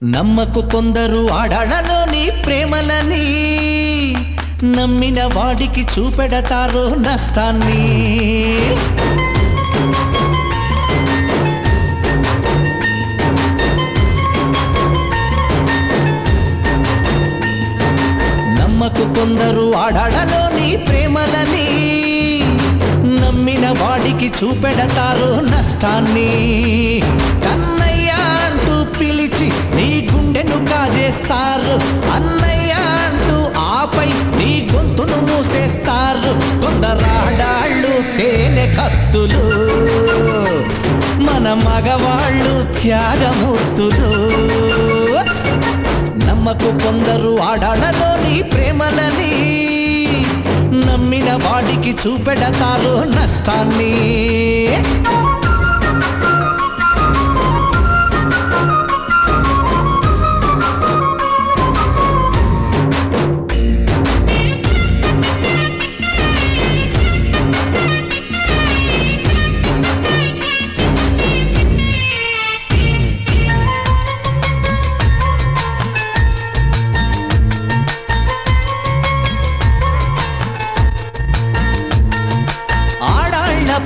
నమ్మకు కొందరు ఆడాళ్ళలోని ప్రేమలని, నమ్మిన వాడికి చూపెడతారు నష్టాన్ని. నమ్మకు కొందరు ఆడాళ్ళలోని ప్రేమలని, నమ్మిన వాడికి చూపెడతారు నష్టాన్ని. కన్నయ్య అంటూ పిలిచి నీ గుండెను కాజేస్తారు, అన్నయ్య అంటూ ఆపై నీ గొంతును మూసేస్తారు. కొందరాడాళ్ళు తేనె కత్తులు, మన మగవాళ్ళు త్యాగమూర్తులు. నమ్మకు కొందరు ఆడాళ్ళలోని ప్రేమలని, నమ్మిన వాడికి చూపెడతారు నష్టాన్ని.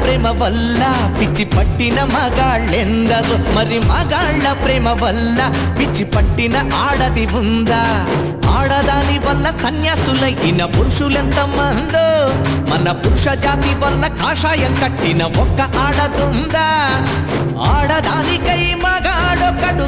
ప్రేమ వల్ల పిచ్చి పట్టిన మగాళ్ళెందరు, మరి మగాళ్ళ ప్రేమ వల్ల పిచ్చి పట్టిన ఆడది ఉందా? ఆడదాని వల్ల సన్యాసులైన పురుషులెంత మందో, మన పురుష జాతి వల్ల కాషాయం కట్టిన ఒక్క ఆడదుందా? ఆడదానికై మగాడొకడు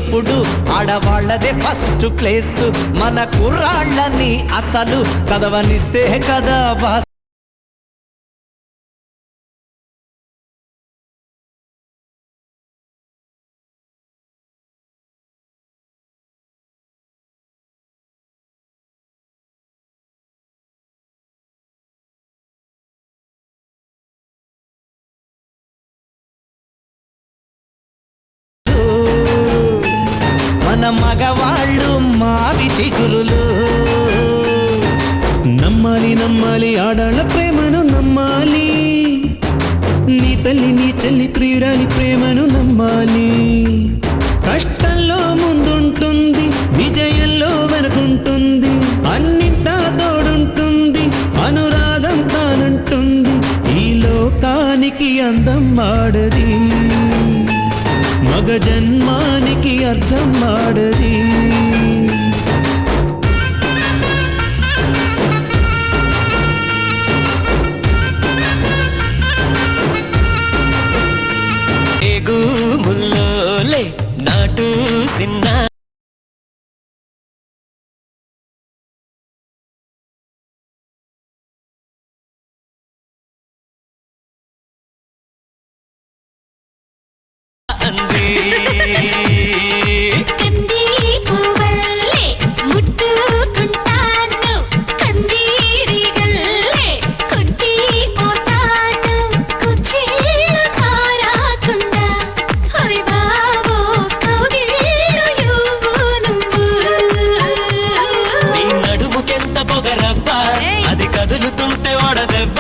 ఎప్పుడు ఆడవాళ్లదే ఫస్ట్ ప్లేస్, మన కుర్రాళ్ళని అసలు చదవనిస్తే కదా బాస్. మన మగవాళ్ళు మావి చిగురులు. నమ్మాలి నమ్మాలి ఆడాళ్ళ ప్రేమను నమ్మాలి, నీ తల్లి నీ చెల్లి ప్రియురాలి ప్రేమను నమ్మాలి. కష్టంలో ముందుంటుంది, విజయంలో వెనుకుంటుంది, అన్నింటా తోడుంటుంది, అనురాగం తానంటుంది. ఈ లోకానికి అందం ఆడది, మగ జన్మానికి అర్థం ఆడది. ముల్లోలే నాటు సిన్న అది కదులుతుంటే ఓడదెబ్బ.